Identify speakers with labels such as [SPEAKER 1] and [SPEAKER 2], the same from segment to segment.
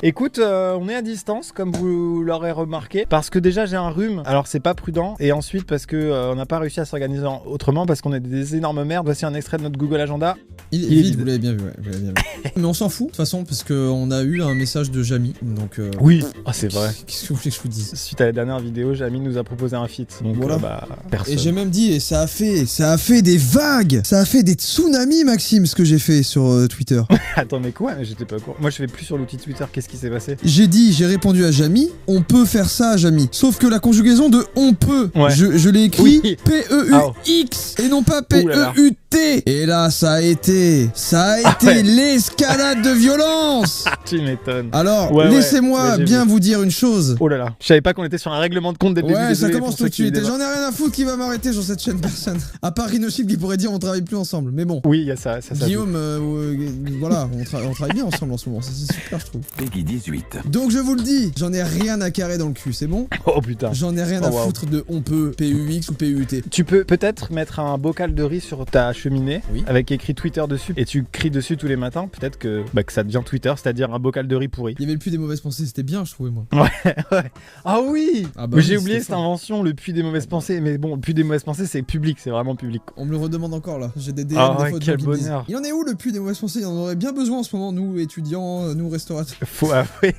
[SPEAKER 1] Écoute, on est à distance, comme vous l'aurez remarqué, parce que déjà j'ai un rhume, alors c'est pas prudent, et ensuite parce que on n'a pas réussi à s'organiser autrement, parce qu'on est des énormes merdes. Voici un extrait de notre Google Agenda.
[SPEAKER 2] Il est vide, vous l'avez bien vu, ouais, vous l'avez bien vu. Mais on s'en fout, de toute façon, parce qu'on a eu un message de Jamy, donc...
[SPEAKER 1] Oui, c'est vrai.
[SPEAKER 2] Qu'est-ce que vous voulez que je vous dise?
[SPEAKER 1] Suite à la dernière vidéo, Jamy nous a proposé un feat, donc
[SPEAKER 2] voilà.
[SPEAKER 1] Personne.
[SPEAKER 2] Et j'ai même dit, et ça a fait des vagues, ça a fait des tsunamis, Maxime, ce que j'ai fait sur Twitter.
[SPEAKER 1] Attends, mais quoi? J'étais pas au courant. Moi, je fais plus sur l'outil Twitter. Qu'est-ce qui s'est passé?
[SPEAKER 2] J'ai répondu à Jamy, on peut faire ça, Jamy. Sauf que la conjugaison de on peut,
[SPEAKER 1] ouais.
[SPEAKER 2] je l'ai écrit
[SPEAKER 1] oui.
[SPEAKER 2] P-E-U-X et non pas P-E-U-T. Et là, ça a été l'escalade de violence.
[SPEAKER 1] Tu m'étonnes.
[SPEAKER 2] Alors, laissez-moi bien vous dire une chose.
[SPEAKER 1] Oh là là, je savais pas qu'on était sur un règlement de compte dès le début.
[SPEAKER 2] Ouais, ça commence tout de suite. Et j'en ai rien à foutre qui va m'arrêter sur cette chaîne, personne. À part Rhinochip qui pourrait dire on travaille plus ensemble. Mais bon.
[SPEAKER 1] Oui, il y a ça.
[SPEAKER 2] Guillaume, voilà, on travaille bien ensemble en ce moment. C'est super, je trouve.
[SPEAKER 3] Peggy 18.
[SPEAKER 2] Donc je vous le dis, j'en ai rien à carrer dans le cul, c'est bon?
[SPEAKER 1] Oh putain.
[SPEAKER 2] J'en ai rien à foutre de on peut, PUX ou PUT.
[SPEAKER 1] Tu peux peut-être mettre un bocal de riz sur ta cheminée avec écrit Twitter dessus et tu cries dessus tous les matins. Peut-être que ça devient Twitter, c'est-à-dire un bocal de riz pourri.
[SPEAKER 2] Il y avait le puits des mauvaises pensées, c'était bien, je trouvais, moi.
[SPEAKER 1] Ouais. Ah oui,
[SPEAKER 2] mais
[SPEAKER 1] j'ai oublié cette invention, le puits des mauvaises pensées. Mais bon, le puits des mauvaises pensées, c'est public, c'est vraiment public.
[SPEAKER 2] On me le redemande encore là. J'ai des DM
[SPEAKER 1] des
[SPEAKER 2] fois de gens qui me disent, il en est où le puits des mauvaises pensées? Il en aurait bien besoin en ce moment, nous étudiants, nous restaurateurs.
[SPEAKER 1] Faut avouer.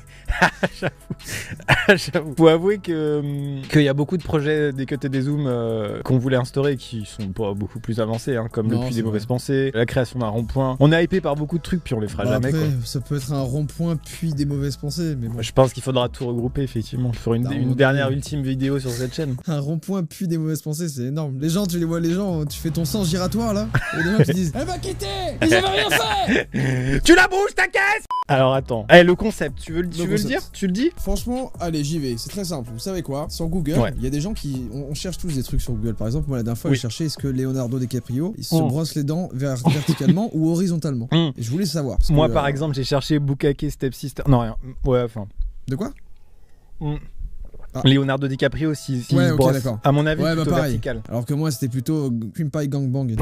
[SPEAKER 1] J'avoue. Faut avouer qu'il y a beaucoup de projets des cuts et des zooms qu'on voulait instaurer qui sont pas beaucoup plus avancés, hein, comme le puits des mauvaises pensées, la création d'un rond-point. On est hypé par beaucoup de trucs puis on les fera jamais.
[SPEAKER 2] Après,
[SPEAKER 1] quoi.
[SPEAKER 2] Ça peut être un rond-point puis des mauvaises pensées, mais bon.
[SPEAKER 1] Je pense qu'il faudra tout regrouper effectivement pour une dernière ultime vidéo sur cette chaîne.
[SPEAKER 2] Un rond-point puis des mauvaises pensées, c'est énorme. Les gens, tu les vois, tu fais ton sens giratoire là, et les gens qui disent elle va quitter, ils avaient rien fait.
[SPEAKER 1] Tu la bouges ta caisse. Alors attends, le concept, tu veux le dire? Tu le dis?
[SPEAKER 2] Franchement, allez, j'y vais, c'est très simple. Vous savez quoi? Sur Google, il y a des gens qui... On cherche tous des trucs sur Google. Par exemple, moi la dernière fois, j'ai cherché est-ce que Leonardo DiCaprio, il se brosse les dents verticalement ou horizontalement. Et je voulais savoir.
[SPEAKER 1] Moi par exemple, j'ai cherché Bukake Stepsister. Non, rien. Ouais, enfin.
[SPEAKER 2] De quoi?
[SPEAKER 1] Leonardo DiCaprio si brosse, à mon avis, plutôt vertical.
[SPEAKER 2] Alors que moi, c'était plutôt Cream Pie Gangbang.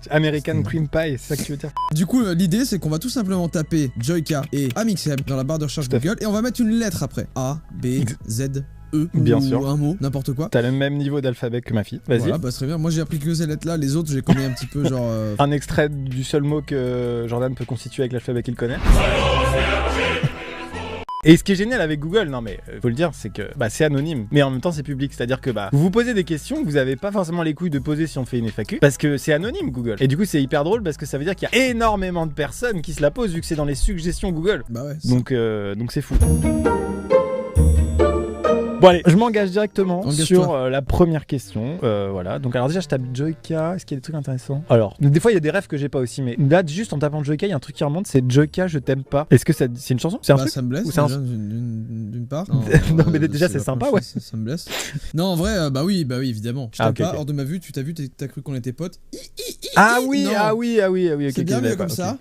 [SPEAKER 1] American Cream Pie, c'est ça que tu veux dire.
[SPEAKER 2] Du coup, l'idée, c'est qu'on va tout simplement taper Joyka et Amixem dans la barre de recherche Google et on va mettre une lettre après. A, B, Z, E,
[SPEAKER 1] bien
[SPEAKER 2] ou
[SPEAKER 1] sûr.
[SPEAKER 2] Un mot, n'importe quoi.
[SPEAKER 1] T'as le même niveau d'alphabet que ma fille. Vas-y.
[SPEAKER 2] Voilà, très bien. Moi, j'ai appris que ces lettres-là. Les autres, je les connais un petit peu, genre.
[SPEAKER 1] Un extrait du seul mot que Jordan peut constituer avec l'alphabet qu'il connaît. Et ce qui est génial avec Google, non mais faut le dire, c'est que c'est anonyme, mais en même temps c'est public, c'est-à-dire que vous vous posez des questions que vous avez pas forcément les couilles de poser si on fait une FAQ, parce que c'est anonyme Google. Et du coup c'est hyper drôle parce que ça veut dire qu'il y a énormément de personnes qui se la posent vu que c'est dans les suggestions Google.
[SPEAKER 2] Bah ouais.
[SPEAKER 1] Donc c'est fou. Bon allez, je m'engage directement sur la première question. Voilà, donc alors déjà je tape Joyka, est-ce qu'il y a des trucs intéressants? Alors, des fois il y a des rêves que j'ai pas aussi, mais là juste en tapant Joyka, il y a un truc qui remonte, c'est Joyka je t'aime pas. Est-ce que c'est une chanson? C'est un truc?
[SPEAKER 2] Ça me blesse d'une part.
[SPEAKER 1] Non mais déjà c'est sympa, ouais.
[SPEAKER 2] Ça me blesse. Non en vrai, bah oui évidemment. Je t'aime pas, hors de ma vue, tu t'as vu, t'as cru qu'on était potes.
[SPEAKER 1] Ah oui, ok.
[SPEAKER 2] C'est bien mieux comme ça.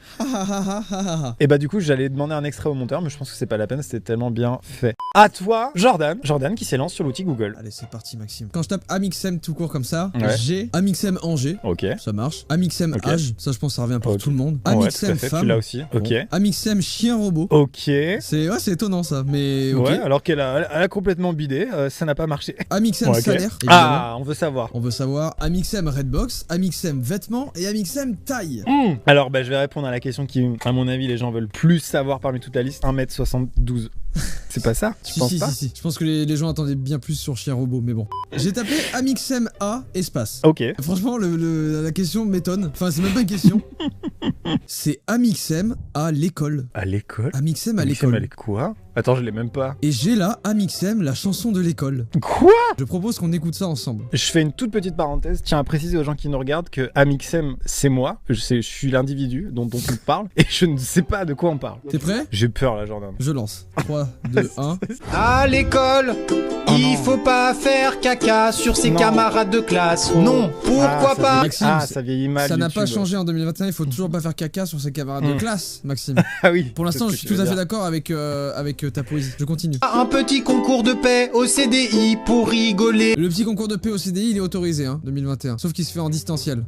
[SPEAKER 1] Et bah du coup j'allais demander un extrait au monteur, mais je pense que c'est pas la peine, c'était tellement bien fait. À toi, Jordan qui s'élance sur l'outil Google.
[SPEAKER 2] Allez, c'est parti, Maxime. Quand je tape Amixem tout court comme ça, j'ai Amixem Angers.
[SPEAKER 1] Ok.
[SPEAKER 2] Ça marche. Amixem Age. Ça, je pense, ça revient pour tout le monde. Amixem Femme.
[SPEAKER 1] Tu l'as aussi. Ok.
[SPEAKER 2] Amixem Chien Robot.
[SPEAKER 1] Ok.
[SPEAKER 2] C'est étonnant ça, mais ok.
[SPEAKER 1] Ouais, alors qu'elle a complètement bidé, ça n'a pas marché.
[SPEAKER 2] Amixem Salaire.
[SPEAKER 1] Ah, on veut savoir.
[SPEAKER 2] On veut savoir. Amixem Redbox, Amixem Vêtements et Amixem Taille.
[SPEAKER 1] Alors, je vais répondre à la question qui, à mon avis, les gens veulent plus savoir parmi toute la liste. 1m72. C'est pas ça? Tu penses pas?
[SPEAKER 2] Si. Je pense que les gens attendaient bien plus sur Chien Robot, mais bon. J'ai tapé Amixem A espace.
[SPEAKER 1] Ok.
[SPEAKER 2] Franchement, la question m'étonne. Enfin, c'est même pas une question. C'est Amixem à l'école.
[SPEAKER 1] À l'école?
[SPEAKER 2] Amixem à l'école.
[SPEAKER 1] Quoi? Attends, je l'ai même pas.
[SPEAKER 2] Et j'ai là Amixem, la chanson de l'école.
[SPEAKER 1] Quoi?
[SPEAKER 2] Je propose qu'on écoute ça ensemble.
[SPEAKER 1] Je fais une toute petite parenthèse. Tiens à préciser aux gens qui nous regardent que Amixem, c'est moi. Je suis l'individu dont on parle et je ne sais pas de quoi on parle.
[SPEAKER 2] T'es prêt?
[SPEAKER 1] J'ai peur là, Jordan.
[SPEAKER 2] Je lance. 3, 2, 1.
[SPEAKER 4] À l'école, il faut pas faire caca sur ses camarades de classe. Non, pourquoi pas?
[SPEAKER 2] Maxime,
[SPEAKER 1] ça vieillit mal.
[SPEAKER 2] Ça n'a pas changé en 2021. Il faut toujours pas faire caca sur ses camarades de classe, Maxime.
[SPEAKER 1] Ah oui.
[SPEAKER 2] Pour l'instant, je suis tout à fait d'accord avec ta poésie. Je continue.
[SPEAKER 4] Un petit concours de paix au CDI pour rigoler.
[SPEAKER 2] Le petit concours de paix au CDI, il est autorisé, 2021. Sauf qu'il se fait en distanciel.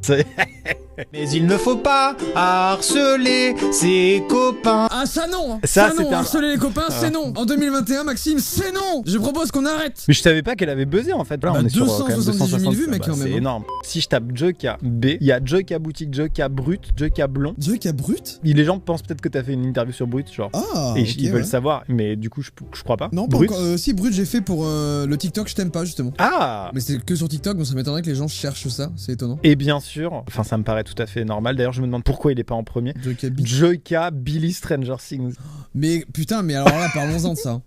[SPEAKER 4] Mais il ne faut pas harceler ses copains.
[SPEAKER 2] Ah ça non.
[SPEAKER 1] Ça,
[SPEAKER 2] non, harceler les copains, c'est non. En 2021, Maxime, c'est non. Je propose qu'on arrête.
[SPEAKER 1] Mais je savais pas qu'elle avait buzzé en fait. Là,
[SPEAKER 2] Bah,
[SPEAKER 1] on est sur
[SPEAKER 2] 278 000 vues, mec, quand même.
[SPEAKER 1] C'est énorme. Si je tape Joyka B, il y a Joyka boutique, Joyka brut, Joyka blond.
[SPEAKER 2] Joyka brut.
[SPEAKER 1] Les gens pensent peut-être que t'as fait une interview sur Brut, genre.
[SPEAKER 2] Ah.
[SPEAKER 1] Et ils veulent savoir, mais du coup, je crois pas.
[SPEAKER 2] Non,
[SPEAKER 1] Brut.
[SPEAKER 2] si Brut, j'ai fait pour le TikTok, je t'aime pas justement.
[SPEAKER 1] Ah.
[SPEAKER 2] Mais c'est que sur TikTok, donc ça m'étonnerait que les gens cherchent ça. C'est étonnant.
[SPEAKER 1] Et bien sûr, enfin, ça me paraît tout à fait normal. D'ailleurs, je me demande pourquoi il est pas en premier. Joyka Billy Stranger Things.
[SPEAKER 2] Mais putain, mais alors là, parlons-en de ça.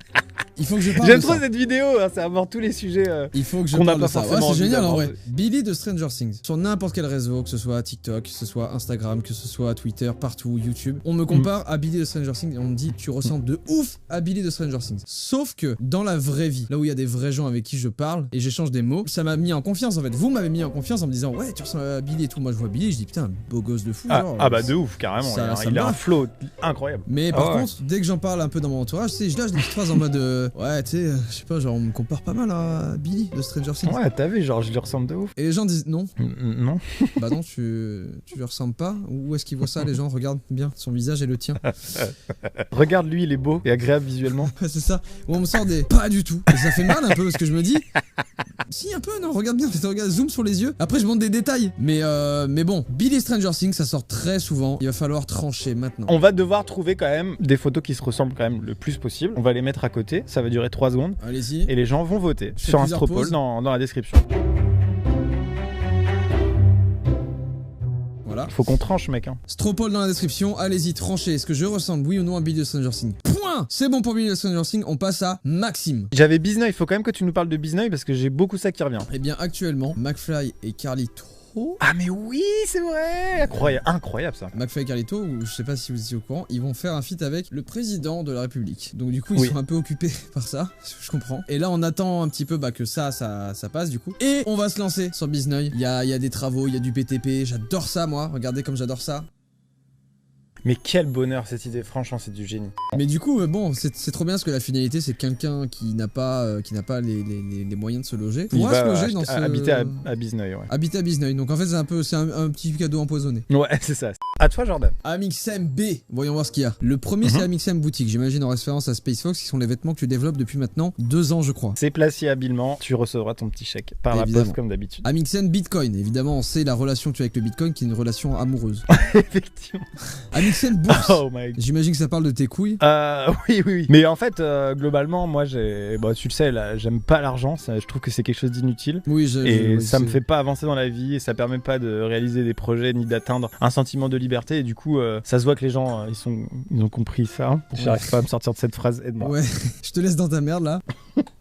[SPEAKER 2] Il faut que je parle
[SPEAKER 1] J'aime
[SPEAKER 2] de
[SPEAKER 1] trop
[SPEAKER 2] ça.
[SPEAKER 1] cette vidéo, hein, ça aborde tous les sujets
[SPEAKER 2] il faut que je
[SPEAKER 1] qu'on n'a
[SPEAKER 2] parle
[SPEAKER 1] pas
[SPEAKER 2] de ça.
[SPEAKER 1] forcément
[SPEAKER 2] Ouais, c'est génial en
[SPEAKER 1] envie
[SPEAKER 2] vrai. Billy de Stranger Things. Sur n'importe quel réseau, que ce soit TikTok, que ce soit Instagram, que ce soit Twitter, partout, YouTube. On me compare à Billy de Stranger Things et on me dit tu ressembles de ouf à Billy de Stranger Things. Sauf que dans la vraie vie, là où il y a des vrais gens avec qui je parle et j'échange des mots, ça m'a mis en confiance en fait. Vous m'avez mis en confiance en me disant ouais tu ressembles à Billy et tout. Moi je vois Billy, je dis putain beau gosse de fou. Genre,
[SPEAKER 1] bah de ouf, carrément. Il a un flow incroyable.
[SPEAKER 2] Mais par contre, dès que j'en parle un peu dans mon entourage, je lâche des petites phrases en mode ouais tu sais, je sais pas, genre on me compare pas mal à Billy de Stranger Things.
[SPEAKER 1] Ouais, t'as vu, genre je lui ressemble de ouf.
[SPEAKER 2] Et les gens disent non.
[SPEAKER 1] Non.
[SPEAKER 2] Bah non, tu lui ressembles pas. Où est-ce qu'ils voient ça? Les gens regardent bien son visage et le tien.
[SPEAKER 1] Regarde lui, il est beau et agréable visuellement.
[SPEAKER 2] C'est ça. Où on me sort des pas du tout. Et ça fait mal un peu parce que je me dis si un peu, non, regarde bien, regarde, zoom sur les yeux. Après je montre des détails. Mais bon, Billy Stranger Things, ça sort très souvent. Il va falloir trancher maintenant.
[SPEAKER 1] On va devoir trouver quand même des photos qui se ressemblent quand même le plus possible. On va les mettre à côté, ça va durer 3 secondes.
[SPEAKER 2] Allez-y.
[SPEAKER 1] Et les gens vont voter sur un Stropole dans la description. Voilà. Faut qu'on tranche, mec.
[SPEAKER 2] Stropole dans la description, allez-y, tranchez. Est-ce que je ressemble, oui ou non, à Billy de Stranger Things? Point. C'est bon pour Billy de Stranger Things, on passe à Maxime.
[SPEAKER 1] J'avais Bizneuil, il faut quand même que tu nous parles de Bizneuil parce que j'ai beaucoup ça qui revient.
[SPEAKER 2] Eh bien, actuellement, McFly et Carlito.
[SPEAKER 1] Ah mais oui, c'est vrai. Incroyable ça.
[SPEAKER 2] McFly et Carlito, ou je sais pas si vous étiez au courant, ils vont faire un feat avec le président de la République. Donc du coup ils sont un peu occupés par ça, je comprends. Et là on attend un petit peu que ça passe du coup. Et on va se lancer sur Bizneuil. Il y a des travaux, il y a du BTP, j'adore ça moi, regardez comme j'adore ça.
[SPEAKER 1] Mais quel bonheur cette idée, franchement c'est du génie.
[SPEAKER 2] Mais du coup bon c'est trop bien parce que la finalité c'est quelqu'un qui n'a pas les moyens de se loger.
[SPEAKER 1] Il va se loger dans habiter à Bizneuil, ouais.
[SPEAKER 2] Habiter à Bizneuil, donc en fait c'est un petit cadeau empoisonné.
[SPEAKER 1] Ouais c'est ça. À toi Jordan.
[SPEAKER 2] Amixem B, voyons voir ce qu'il y a. Le premier c'est Amixem Boutique, j'imagine en référence à Space Fox qui sont les vêtements que tu développes depuis maintenant 2 ans je crois.
[SPEAKER 1] C'est placé habilement, tu recevras ton petit chèque par la poste comme d'habitude.
[SPEAKER 2] Amixem Bitcoin, évidemment on sait la relation que tu as avec le Bitcoin qui est une relation amoureuse.
[SPEAKER 1] Effectivement.
[SPEAKER 2] Amixem Bourse.
[SPEAKER 1] Oh my God.
[SPEAKER 2] J'imagine que ça parle de tes couilles.
[SPEAKER 1] Oui. Mais en fait, globalement, moi, tu le sais, j'aime pas l'argent. Je trouve que c'est quelque chose d'inutile. Et ça me fait pas avancer dans la vie et ça permet pas de réaliser des projets ni d'atteindre un sentiment de liberté. Et du coup, ça se voit que les gens, ils ont compris ça. J'arrive pas à me sortir de cette phrase. Aide-moi.
[SPEAKER 2] Ouais. Je te laisse dans ta merde là.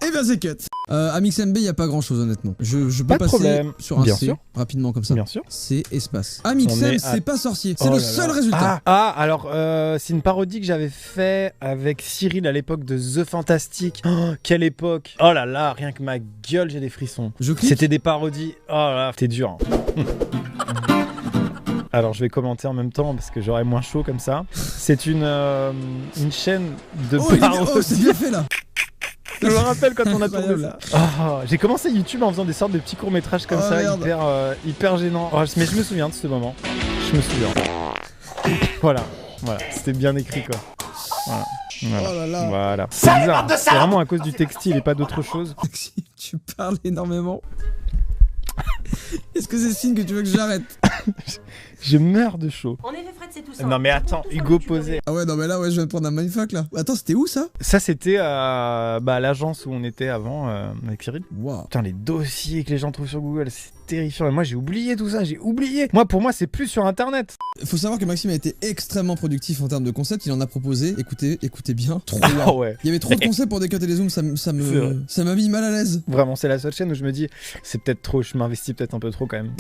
[SPEAKER 2] Et bien c'est cut. Amixem-B, y a pas grand chose honnêtement. Je peux passer sur un C rapidement comme ça.
[SPEAKER 1] Bien sûr.
[SPEAKER 2] C espace. Amixem, c'est pas sorcier. C'est le seul résultat.
[SPEAKER 1] Alors c'est une parodie que j'avais fait avec Cyril à l'époque de The Fantastic. Oh, quelle époque. Oh là là, rien que ma gueule, j'ai des frissons. C'était des parodies. Oh là là, c'était dur. Alors je vais commenter en même temps parce que j'aurai moins chaud comme ça. C'est une chaîne de parodies.
[SPEAKER 2] Oh, c'est bien fait là.
[SPEAKER 1] Je me rappelle quand on a tourné ça. Oh, j'ai commencé YouTube en faisant des sortes de petits courts-métrages comme ça, hyper gênants. Oh, mais je me souviens de ce moment. Je me souviens. Voilà, c'était bien écrit quoi. Voilà.
[SPEAKER 2] Oh là là.
[SPEAKER 1] Voilà. C'est bizarre. C'est vraiment à cause du textile et pas d'autre chose.
[SPEAKER 2] Tu parles énormément. Est-ce que c'est signe que tu veux que j'arrête?
[SPEAKER 1] Je meurs de chaud.
[SPEAKER 3] En effet, Fred, c'est tout ça.
[SPEAKER 1] Non mais attends, Hugo posé.
[SPEAKER 2] Ah ouais, non mais là, je viens de prendre un mindfuck là. Attends, c'était où ça?
[SPEAKER 1] Ça, c'était à l'agence où on était avant avec Cyril.
[SPEAKER 2] Waouh.
[SPEAKER 1] Putain, les dossiers que les gens trouvent sur Google, c'est terrifiant. Et moi, j'ai oublié tout ça, j'ai oublié. Pour moi, c'est plus sur Internet.
[SPEAKER 2] Faut savoir que Maxime a été extrêmement productif en termes de concepts. Il en a proposé, écoutez bien, 3.
[SPEAKER 1] Ah ouais.
[SPEAKER 2] Il y avait trop de concepts pour décoter les zooms, ça m'a mis mal à l'aise.
[SPEAKER 1] Vraiment, c'est la seule chaîne où je me dis, c'est peut-être trop, je m'investis peut-être un peu trop quand même.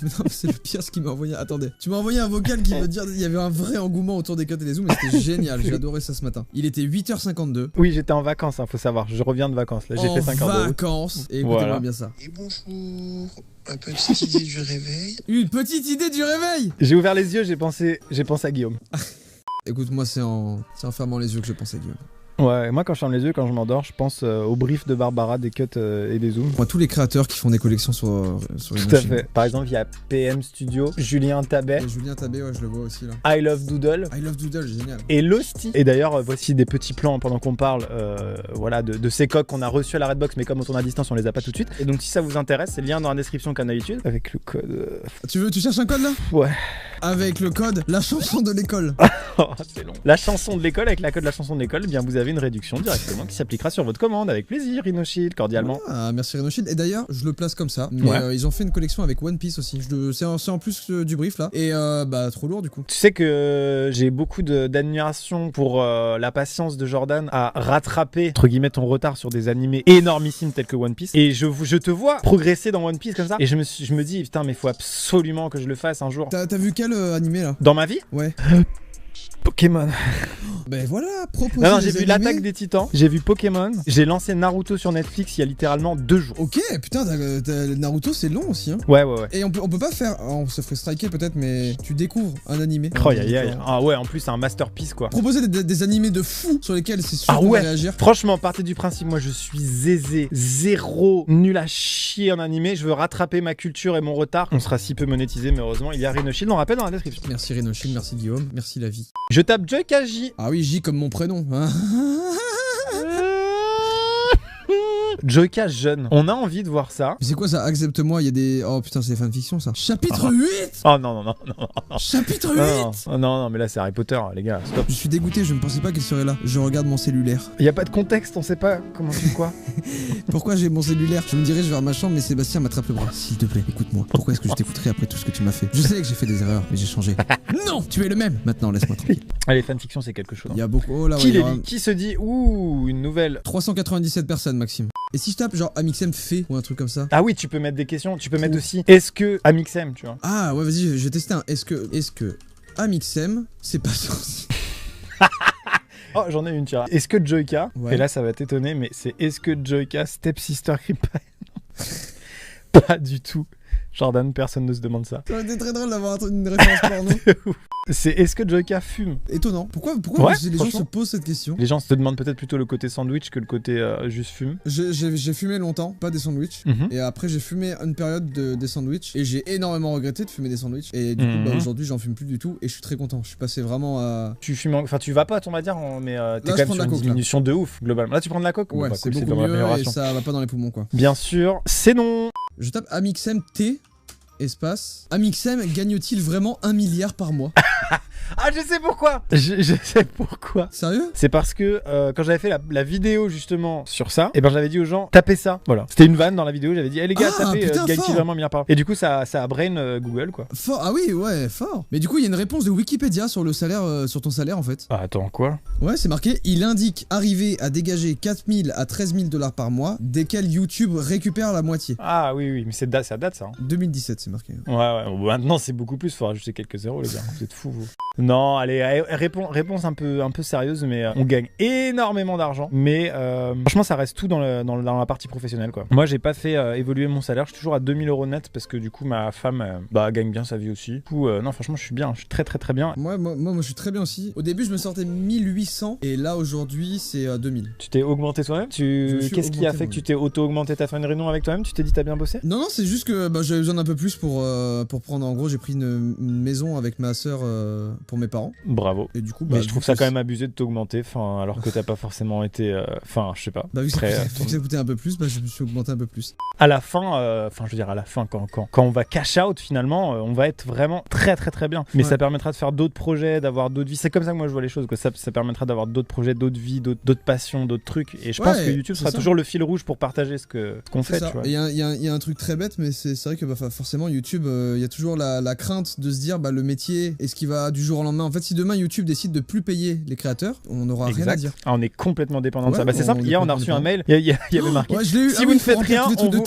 [SPEAKER 2] Non, c'est le pire ce qu'il m'a envoyé. Attendez, tu m'as envoyé un vocal qui veut dire qu'il y avait un vrai engouement autour des cuts et des zooms et c'était génial. J'ai adoré ça ce matin. Il était 8h52.
[SPEAKER 1] Oui, j'étais en vacances, faut savoir. Je reviens de vacances. Là, j'ai fait 5 heures de route.
[SPEAKER 2] Vacances. Et écoutez-moi bien ça.
[SPEAKER 5] Et bonjour. Une petite idée du réveil.
[SPEAKER 2] Une petite idée du réveil.
[SPEAKER 1] J'ai ouvert les yeux, j'ai pensé à Guillaume.
[SPEAKER 2] Écoute, moi c'est en fermant les yeux que je pense à Guillaume.
[SPEAKER 1] Ouais, moi quand je ferme les yeux, quand je m'endors, je pense au brief de Barbara, des cuts et des zooms.
[SPEAKER 2] Moi, tous les créateurs qui font des collections sur
[SPEAKER 1] Tout à fait. Par exemple, il y a PM Studio, Julien Tabet.
[SPEAKER 2] Julien Tabet, ouais, je le vois aussi là.
[SPEAKER 1] I Love Doodle.
[SPEAKER 2] I Love Doodle, génial.
[SPEAKER 1] Et Losty. Et d'ailleurs, voici des petits plans pendant qu'on parle voilà, de ces coques qu'on a reçus à la Redbox, mais comme on tourne à distance, on les a pas tout de suite. Et donc, si ça vous intéresse, c'est le lien dans la description comme d'habitude. Avec le code.
[SPEAKER 2] Tu cherches un code là?
[SPEAKER 1] Ouais.
[SPEAKER 2] Avec le code la chanson de l'école.
[SPEAKER 1] Oh, c'est long. La chanson de l'école, avec la code de la chanson de l'école, eh bien vous avez une réduction directement qui s'appliquera sur votre commande avec plaisir, Rhinoshield, cordialement.
[SPEAKER 2] Ah, merci Rhinoshield. Et d'ailleurs, je le place comme ça. Mais ils ont fait une collection avec One Piece aussi. C'est en plus du brief là. Et bah trop lourd du coup.
[SPEAKER 1] Tu sais que j'ai beaucoup d'admiration pour la patience de Jordan à rattraper entre guillemets ton retard sur des animés énormissimes tels que One Piece. Et je te vois progresser dans One Piece comme ça. Et je me dis putain mais faut absolument que je le fasse un jour.
[SPEAKER 2] T'as vu quel animé là?
[SPEAKER 1] Dans ma vie?
[SPEAKER 2] Ouais.
[SPEAKER 1] Pokémon.
[SPEAKER 2] Ben voilà, propose.
[SPEAKER 1] Non, j'ai vu l'attaque des titans, j'ai vu Pokémon, j'ai lancé Naruto sur Netflix il y a littéralement 2 jours.
[SPEAKER 2] Ok, putain, Naruto c'est long aussi. Hein.
[SPEAKER 1] Ouais.
[SPEAKER 2] Et on peut pas faire, on se ferait striker peut-être, mais tu découvres un animé.
[SPEAKER 1] Oh, ah ouais, en plus c'est un masterpiece quoi.
[SPEAKER 2] Proposer des animés de fou sur lesquels c'est sûr qu'on va réagir.
[SPEAKER 1] Franchement, partez du principe, moi je suis zézé, zéro, nul à chier en animé, je veux rattraper ma culture et mon retard. On sera si peu monétisé, mais heureusement, il y a Rhinoshield, on rappelle dans la description.
[SPEAKER 2] Merci Rhinoshield, merci Guillaume, merci la vie.
[SPEAKER 1] Je tape Joyka-J.
[SPEAKER 2] Ah oui, J comme mon prénom. Hein.
[SPEAKER 1] Joyka jeune. On a envie de voir ça.
[SPEAKER 2] Mais c'est quoi ça? Accepte-moi, il y a des... Oh putain, c'est fanfiction ça. Chapitre 8.
[SPEAKER 1] Oh non.
[SPEAKER 2] Chapitre 8.
[SPEAKER 1] Non, mais là c'est Harry Potter, les gars, stop.
[SPEAKER 2] Je suis dégoûté, je ne pensais pas qu'il serait là. Je regarde mon cellulaire.
[SPEAKER 1] Il y a pas de contexte, on sait pas comment tu quoi.
[SPEAKER 2] Pourquoi j'ai mon cellulaire? Je me dirige vers ma chambre, mais Sébastien m'attrape le bras. S'il te plaît, écoute-moi. Pourquoi est-ce que je t'écouterais après tout ce que tu m'as fait? Je sais que j'ai fait des erreurs, mais j'ai changé. Non, tu es le même. Maintenant, laisse-moi tranquille.
[SPEAKER 1] Allez, fanfiction, c'est quelque chose.
[SPEAKER 2] Il y a beaucoup... Oh là,
[SPEAKER 1] qui les lit? Qui se dit ouh, une nouvelle?
[SPEAKER 2] 397 personnes, Maxime. Et si je tape genre Amixem fait ou un truc comme ça?
[SPEAKER 1] Ah oui, tu peux mettre des questions, tu peux mettre aussi est-ce que Amixem, tu vois.
[SPEAKER 2] Ah ouais, vas-y, je vais tester un est-ce que Amixem, c'est pas sorcier?
[SPEAKER 1] Oh, j'en ai une, tu vois. Est-ce que Joyka,
[SPEAKER 2] ouais.
[SPEAKER 1] Et là ça va t'étonner, mais c'est est-ce que Joyka Stepsister Creepy? Pas du tout. Jordan, personne ne se demande ça.
[SPEAKER 2] Ça aurait été très drôle d'avoir une référence porno.
[SPEAKER 1] C'est est-ce que Joyka fume?
[SPEAKER 2] Étonnant. Pourquoi
[SPEAKER 1] ouais,
[SPEAKER 2] les gens se posent cette question?
[SPEAKER 1] Les gens se demandent peut-être plutôt le côté sandwich que le côté juste fume.
[SPEAKER 2] J'ai fumé longtemps, pas des sandwichs. Et après j'ai fumé une période des sandwichs. Et j'ai énormément regretté de fumer des sandwichs. Et du coup, aujourd'hui j'en fume plus du tout. Et je suis très content. Je suis passé vraiment à...
[SPEAKER 1] Tu fumes, enfin tu vas pas, on va dire, mais t'es quand même sur une diminution de ouf, globalement. Là tu prends de la coke?
[SPEAKER 2] Ouais, c'est beaucoup mieux et ça va pas dans les poumons quoi.
[SPEAKER 1] Bien sûr, c'est non.
[SPEAKER 2] Je tape Amixem T. Espace. Amixem gagne-t-il vraiment 1 milliard par mois?
[SPEAKER 1] Ah, je sais pourquoi. Je sais pourquoi.
[SPEAKER 2] Sérieux?
[SPEAKER 1] C'est parce que quand j'avais fait la vidéo justement sur ça, et ben j'avais dit aux gens tapez ça. Voilà. C'était une vanne dans la vidéo. J'avais dit les gars tapez gagne-t-il vraiment 1 milliard par mois. Et du coup ça a brain Google quoi.
[SPEAKER 2] Fort. Ah oui ouais fort. Mais du coup il y a une réponse de Wikipédia sur le salaire sur ton salaire en fait.
[SPEAKER 1] Ah attends quoi? Ouais
[SPEAKER 2] c'est marqué il indique arriver à dégager 4 000 à 13 000 $ par mois, desquels YouTube récupère la moitié.
[SPEAKER 1] Ah oui mais ça date ça. Hein.
[SPEAKER 2] 2017 c'est marqué.
[SPEAKER 1] Ouais maintenant c'est beaucoup plus. Faut rajouter quelques zéros les gars. Vous êtes fous vous. Non, allez, réponse un peu sérieuse, mais on gagne énormément d'argent. Mais franchement, ça reste tout dans la partie professionnelle, quoi. Moi, j'ai pas fait évoluer mon salaire. Je suis toujours à 2 000 € net parce que du coup, ma femme gagne bien sa vie aussi. Du coup, non, franchement, je suis bien. Je suis très bien.
[SPEAKER 2] Moi, je suis très bien aussi. Au début, je me sortais 1800 et là, aujourd'hui, c'est 2000.
[SPEAKER 1] Tu t'es augmenté toi-même? Qu'est-ce qui a fait que tu t'es auto-augmenté? T'as fait une réunion avec toi-même? Tu t'es dit t'as bien bossé?
[SPEAKER 2] Non, c'est juste que j'avais besoin d'un peu plus pour prendre. En gros, j'ai pris une maison avec ma sœur pour mes parents.
[SPEAKER 1] Bravo.
[SPEAKER 2] Et du coup,
[SPEAKER 1] mais je trouve ça quand même abusé de t'augmenter, alors que t'as pas forcément été, je sais pas.
[SPEAKER 2] Vu que ça coûtait un peu plus, je me suis augmenté un peu plus.
[SPEAKER 1] À la fin, je veux dire à la fin, quand on va cash out finalement, on va être vraiment très bien. Mais ça permettra de faire d'autres projets, d'avoir d'autres vies. C'est comme ça que moi je vois les choses, quoi. Ça permettra d'avoir d'autres projets, d'autres vies, d'autres passions, d'autres trucs. Et je pense que YouTube sera toujours le fil rouge pour partager ce qu'on fait. Tu vois.
[SPEAKER 2] Et il y a un truc très bête, mais c'est vrai que forcément YouTube, il y a toujours la crainte de se dire le métier, est-ce qu'il va du jour au lendemain. En fait, si demain YouTube décide de plus payer les créateurs, on n'aura rien à dire.
[SPEAKER 1] Ah, on est complètement dépendant de ça. C'est simple, hier on a reçu un mail, il y avait marqué si vous ne faites rien,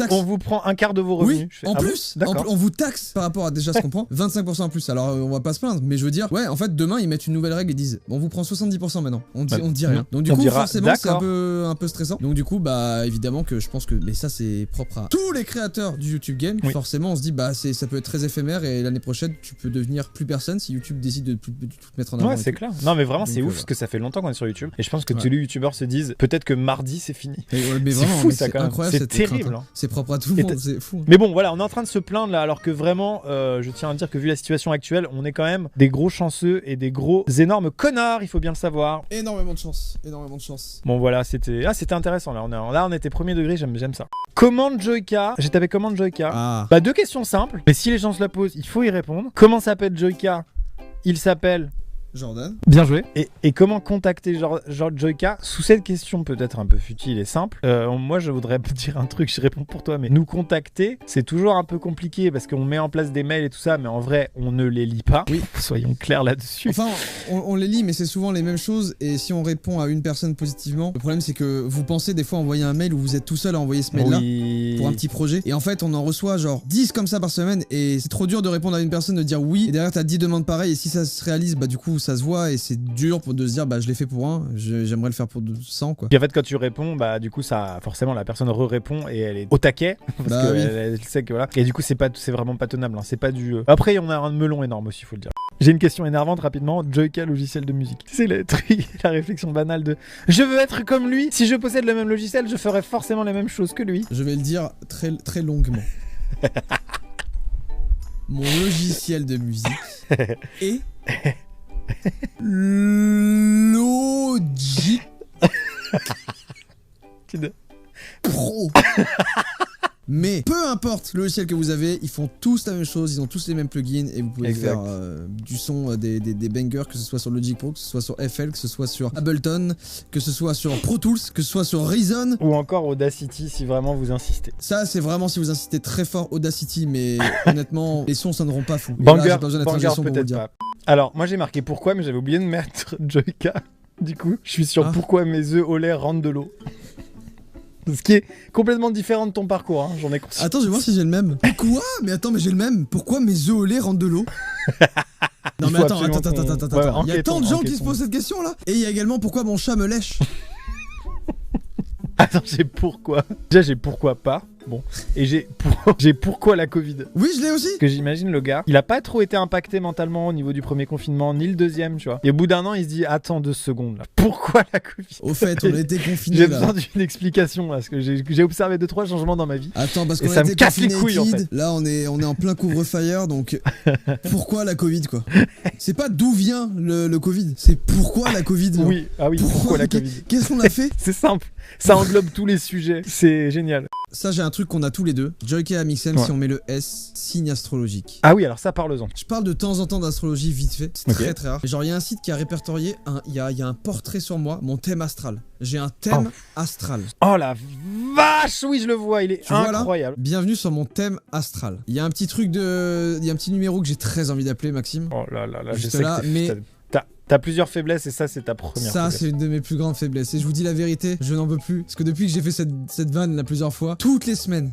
[SPEAKER 1] on vous prend un quart de vos revenus.
[SPEAKER 2] Oui, en plus, on vous taxe par rapport à déjà ce qu'on prend, 25% en plus. Alors on va pas se plaindre, mais je veux dire, en fait, demain ils mettent une nouvelle règle et disent on vous prend 70% maintenant. On dit rien. Donc du coup, forcément, c'est un peu stressant. Donc du coup, évidemment que je pense que, mais ça c'est propre à tous les créateurs du YouTube Game. Forcément, on se dit ça peut être très éphémère et l'année prochaine tu peux devenir plus personne si YouTube décide tout mettre en avant.
[SPEAKER 1] Ouais, c'est clair. Non, mais vraiment,
[SPEAKER 2] Donc,
[SPEAKER 1] c'est ouf
[SPEAKER 2] voilà.
[SPEAKER 1] parce que ça fait longtemps qu'on est sur YouTube. Et je pense que tous les youtubeurs se disent peut-être que mardi, c'est fini.
[SPEAKER 2] Mais
[SPEAKER 1] C'est
[SPEAKER 2] vraiment,
[SPEAKER 1] fou,
[SPEAKER 2] mais
[SPEAKER 1] ça,
[SPEAKER 2] c'est
[SPEAKER 1] quand même.
[SPEAKER 2] incroyable.
[SPEAKER 1] C'est
[SPEAKER 2] cette
[SPEAKER 1] terrible,
[SPEAKER 2] crainte,
[SPEAKER 1] hein.
[SPEAKER 2] C'est propre à tout le
[SPEAKER 1] Et
[SPEAKER 2] monde, c'est fou.
[SPEAKER 1] Mais bon, voilà, on est en train de se plaindre là, alors que vraiment, je tiens à dire que vu la situation actuelle, on est quand même des gros chanceux et des gros énormes connards, il faut bien le savoir.
[SPEAKER 2] Énormément de chance, énormément de chance.
[SPEAKER 1] Bon, voilà, c'était intéressant là. On était premier degré, j'aime ça. Commande Joyka. J'ai tapé commande Joyka.
[SPEAKER 2] Ah.
[SPEAKER 1] Bah, 2 questions simples, mais si les gens se la posent, il faut y répondre. Comment s'appelle Joyka? Il s'appelle.
[SPEAKER 2] Jordan.
[SPEAKER 1] Bien joué. Et comment contacter Joyka? Sous cette question peut-être un peu futile et simple, moi je voudrais dire un truc, je réponds pour toi, mais nous contacter, c'est toujours un peu compliqué parce qu'on met en place des mails et tout ça, mais en vrai, on ne les lit pas.
[SPEAKER 2] Oui.
[SPEAKER 1] Soyons clairs là-dessus.
[SPEAKER 2] Enfin, on les lit, mais c'est souvent les mêmes choses. Et si on répond à une personne positivement, le problème c'est que vous pensez des fois envoyer un mail où vous êtes tout seul à envoyer ce mail-là
[SPEAKER 1] Oui.
[SPEAKER 2] pour un petit projet. Et en fait, on en reçoit genre 10 comme ça par semaine. Et c'est trop dur de répondre à une personne, de dire oui. Et derrière, t'as 10 demandes pareilles. Et si ça se réalise, bah du coup, ça se voit. Et c'est dur de se dire, bah je l'ai fait pour un. J'aimerais le faire pour 100, quoi.
[SPEAKER 1] Et en fait, quand tu réponds, bah du coup, ça, forcément, la personne re-répond et elle est au taquet parce
[SPEAKER 2] Bah
[SPEAKER 1] que
[SPEAKER 2] oui.
[SPEAKER 1] elle sait que voilà. Et du coup, c'est vraiment pas tenable. Hein. C'est pas du. Après, on a un melon énorme aussi, faut le dire. J'ai une question énervante rapidement. Joyka, logiciel de musique. C'est le truc, la réflexion banale de. Je veux être comme lui. Si je possède le même logiciel, je ferais forcément les mêmes choses que lui.
[SPEAKER 2] Je vais le dire très, très longuement. Mon logiciel de musique est Logic Pro. Mais peu importe le logiciel que vous avez, ils font tous la même chose, ils ont tous les mêmes plugins et vous pouvez
[SPEAKER 1] Exact.
[SPEAKER 2] faire du son, des bangers, que ce soit sur Logic Pro, que ce soit sur FL, que ce soit sur Ableton, que ce soit sur Pro Tools, que ce soit sur Reason.
[SPEAKER 1] Ou encore Audacity si vraiment vous insistez.
[SPEAKER 2] Ça, c'est vraiment si vous insistez très fort Audacity, mais honnêtement, les sons sonneront pas fou. Et
[SPEAKER 1] Banger,
[SPEAKER 2] là, j'ai pas besoin d'être
[SPEAKER 1] Banger
[SPEAKER 2] ingé son pour vous le
[SPEAKER 1] peut-être
[SPEAKER 2] dire.
[SPEAKER 1] pas. Alors, moi j'ai marqué pourquoi, mais j'avais oublié de mettre Joyka. Du coup, je suis sur pourquoi mes œufs au lait rentrent de l'eau. Ce qui est complètement différent de ton parcours, hein, j'en ai conscience.
[SPEAKER 2] Attends, je vais voir si j'ai le même. Quoi? Mais attends, mais j'ai le même. Pourquoi mes œufs au lait rentrent de l'eau? Non mais attends.
[SPEAKER 1] Ouais,
[SPEAKER 2] Il y a tant de gens qui se posent cette question là. Et il y a également pourquoi mon chat me lèche.
[SPEAKER 1] Attends, j'ai pourquoi. Déjà, j'ai pourquoi pas. Bon. Et j'ai pourquoi la Covid.
[SPEAKER 2] Oui, je l'ai aussi.
[SPEAKER 1] Parce que j'imagine le gars, il a pas trop été impacté mentalement au niveau du premier confinement, ni le deuxième, tu vois. Et au bout d'un an, il se dit, attends 2 secondes là. Pourquoi la Covid?
[SPEAKER 2] Au fait, on a été confinés
[SPEAKER 1] J'ai
[SPEAKER 2] là.
[SPEAKER 1] besoin d'une explication là, parce que j'ai observé 2-3 changements dans ma vie.
[SPEAKER 2] Attends, parce
[SPEAKER 1] Et
[SPEAKER 2] qu'on
[SPEAKER 1] ça
[SPEAKER 2] a
[SPEAKER 1] me
[SPEAKER 2] été
[SPEAKER 1] casse les
[SPEAKER 2] confinés,
[SPEAKER 1] couilles, en
[SPEAKER 2] kid.
[SPEAKER 1] fait.
[SPEAKER 2] Là, on est en plein couvre-fire, donc pourquoi la Covid quoi? C'est pas d'où vient le Covid, c'est pourquoi la Covid. Genre.
[SPEAKER 1] Oui, ah oui, pourquoi la Covid?
[SPEAKER 2] Qu'est-ce qu'on a fait?
[SPEAKER 1] C'est simple, ça englobe tous les sujets, c'est génial.
[SPEAKER 2] Ça, j'ai un truc qu'on a tous les deux. Joyka et Amixem, si on met le S, signe astrologique.
[SPEAKER 1] Ah oui, alors ça, parle-en.
[SPEAKER 2] Je parle de temps en temps d'astrologie vite fait, c'est
[SPEAKER 1] Ok.
[SPEAKER 2] très rare. Genre, il y a un site qui a répertorié, il y a un portrait sur moi, mon thème astral. J'ai un thème astral.
[SPEAKER 1] Oh la vache, oui, je le vois, il est
[SPEAKER 2] Tu vois, là
[SPEAKER 1] incroyable.
[SPEAKER 2] Bienvenue sur mon thème astral. Il y a un petit truc il y a un petit numéro que j'ai très envie d'appeler, Maxime.
[SPEAKER 1] Oh là là, je
[SPEAKER 2] Juste
[SPEAKER 1] sais
[SPEAKER 2] là,
[SPEAKER 1] que
[SPEAKER 2] mais
[SPEAKER 1] t'as plusieurs faiblesses et ça, c'est ta première
[SPEAKER 2] ça,
[SPEAKER 1] faiblesse.
[SPEAKER 2] c'est une de mes plus grandes faiblesses. Et je vous dis la vérité, je n'en peux plus. Parce que depuis que j'ai fait cette vanne là plusieurs fois, toutes les semaines,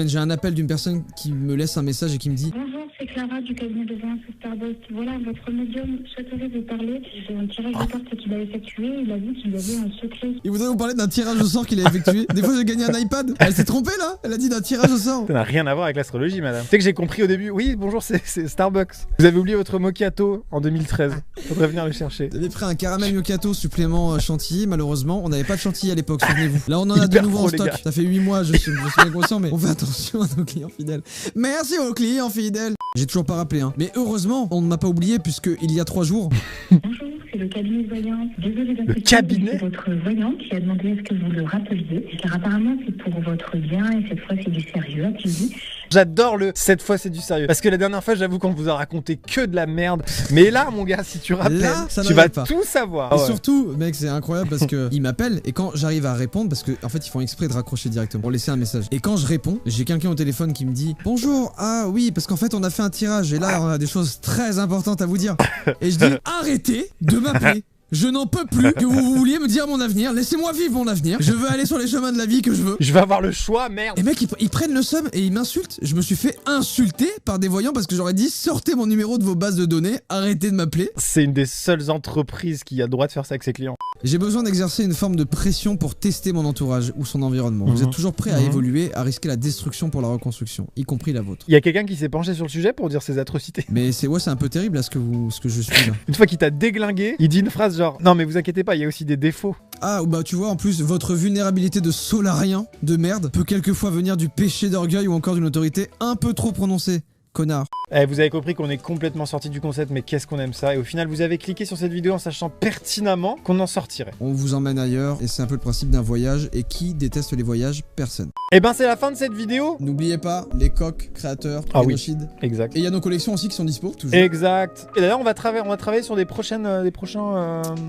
[SPEAKER 2] j'ai un appel d'une personne qui me laisse un message et qui me dit
[SPEAKER 3] Bonjour, c'est Clara du cabinet de voyance Starbucks. Voilà, votre médium souhaiterait vous parler. J'ai fait un tirage de cartes qu'il a effectué. Il a dit qu'il y avait un secret.
[SPEAKER 2] il voudrait vous parler d'un tirage au sort qu'il a effectué. Des fois, j'ai gagné un iPad. Elle s'est trompée là. Elle a dit d'un tirage au sort.
[SPEAKER 1] Ça n'a rien à voir avec l'astrologie, madame. Tu sais que j'ai compris au début. Oui, bonjour, c'est Starbucks. Vous avez oublié votre mochato en 2013. Faudrait venir le chercher.
[SPEAKER 2] J'avais pris un caramel yokato supplément chantilly. Malheureusement, on n'avait pas de chantilly à l'époque, souvenez-vous. Là, on en a de
[SPEAKER 1] Hyper
[SPEAKER 2] nouveau
[SPEAKER 1] pro,
[SPEAKER 2] en
[SPEAKER 1] les
[SPEAKER 2] stock.
[SPEAKER 1] gars.
[SPEAKER 2] Ça fait 8 mois, je suis bien conscient, mais on fait attention à nos clients fidèles. Merci aux clients fidèles. J'ai toujours pas rappelé, hein. Mais heureusement, on ne m'a pas oublié puisque il y a 3 jours.
[SPEAKER 3] Bonjour, c'est le cabinet de voyance. Désolé d'insister,
[SPEAKER 1] cabinet
[SPEAKER 3] c'est votre voyant qui a demandé à ce que vous le rappeliez. Car apparemment, c'est pour votre bien et cette fois, c'est du sérieux, a-t-il dit.
[SPEAKER 1] J'adore cette fois, c'est du sérieux. Parce que la dernière fois, j'avoue qu'on vous a raconté que de la merde. Mais là, mon gars, si tu rappelles,
[SPEAKER 2] Là, ça
[SPEAKER 1] tu vas
[SPEAKER 2] n'arrive pas.
[SPEAKER 1] tout savoir.
[SPEAKER 2] Et
[SPEAKER 1] Ah ouais.
[SPEAKER 2] surtout, mec, c'est incroyable parce que il m'appelle et quand j'arrive à répondre, parce que en fait, ils font exprès de raccrocher directement pour laisser un message. Et quand je réponds, j'ai quelqu'un au téléphone qui me dit bonjour. Ah oui, parce qu'en fait, on a fait un tirage et là, on a des choses très importantes à vous dire. Et je dis arrêtez de m'appeler. Je n'en peux plus que vous vouliez me dire mon avenir. Laissez-moi vivre mon avenir. Je veux aller sur les chemins de la vie que je veux.
[SPEAKER 1] Je vais avoir le choix, merde.
[SPEAKER 2] Et mec, ils prennent le seum et ils m'insultent. Je me suis fait insulter par des voyants parce que j'aurais dit sortez mon numéro de vos bases de données, arrêtez de m'appeler.
[SPEAKER 1] C'est une des seules entreprises qui a le droit de faire ça avec ses clients.
[SPEAKER 2] J'ai besoin d'exercer une forme de pression pour tester mon entourage ou son environnement. Vous êtes toujours prêt à évoluer, à risquer la destruction pour la reconstruction, y compris la vôtre.
[SPEAKER 1] Il y a quelqu'un qui s'est penché sur le sujet pour dire ces atrocités.
[SPEAKER 2] Mais c'est un peu terrible là ce que je suis là.
[SPEAKER 1] Une fois qu'il t'a déglingué, il dit une phrase genre non mais vous inquiétez pas, il y a aussi des défauts.
[SPEAKER 2] Ah bah tu vois, en plus votre vulnérabilité de solarien de merde peut quelquefois venir du péché d'orgueil ou encore d'une autorité un peu trop prononcée. Connard.
[SPEAKER 1] Vous avez compris qu'on est complètement sorti du concept, mais qu'est-ce qu'on aime ça. Et au final, vous avez cliqué sur cette vidéo en sachant pertinemment qu'on en sortirait.
[SPEAKER 2] On vous emmène ailleurs, et c'est un peu le principe d'un voyage. Et qui déteste les voyages? Personne.
[SPEAKER 1] Et ben c'est la fin de cette vidéo.
[SPEAKER 2] N'oubliez pas, les coques, créateurs, Enoshid.
[SPEAKER 1] Exact.
[SPEAKER 2] Et il y a nos collections aussi qui sont dispo, toujours.
[SPEAKER 1] Exact. Et d'ailleurs, on va travailler sur des prochains...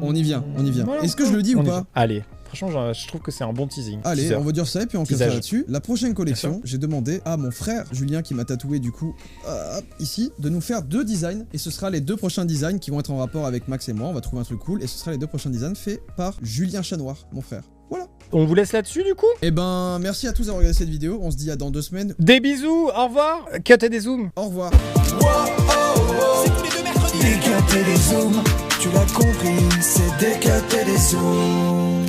[SPEAKER 2] On y vient. Voilà, est-ce que je le dis ou pas?
[SPEAKER 1] Allez. Franchement, je trouve que c'est un bon teasing.
[SPEAKER 2] Allez, on va dire ça et puis on cassera là-dessus. La prochaine collection, j'ai demandé à mon frère Julien qui m'a tatoué du coup ici, de nous faire 2 designs. Et ce sera les 2 prochains designs qui vont être en rapport avec Max et moi. On va trouver un truc cool. Et ce sera les 2 prochains designs faits par Julien Chanoir, mon frère. Voilà. On vous laisse là-dessus du coup. Et ben, merci à tous d'avoir regardé cette vidéo. On se dit à dans 2 semaines. Des bisous, au revoir. Cut et des zooms. Au revoir. C'est tous les 2 mercredis. Des cut et des zooms. Tu l'as compris, c'est des cut et des zooms.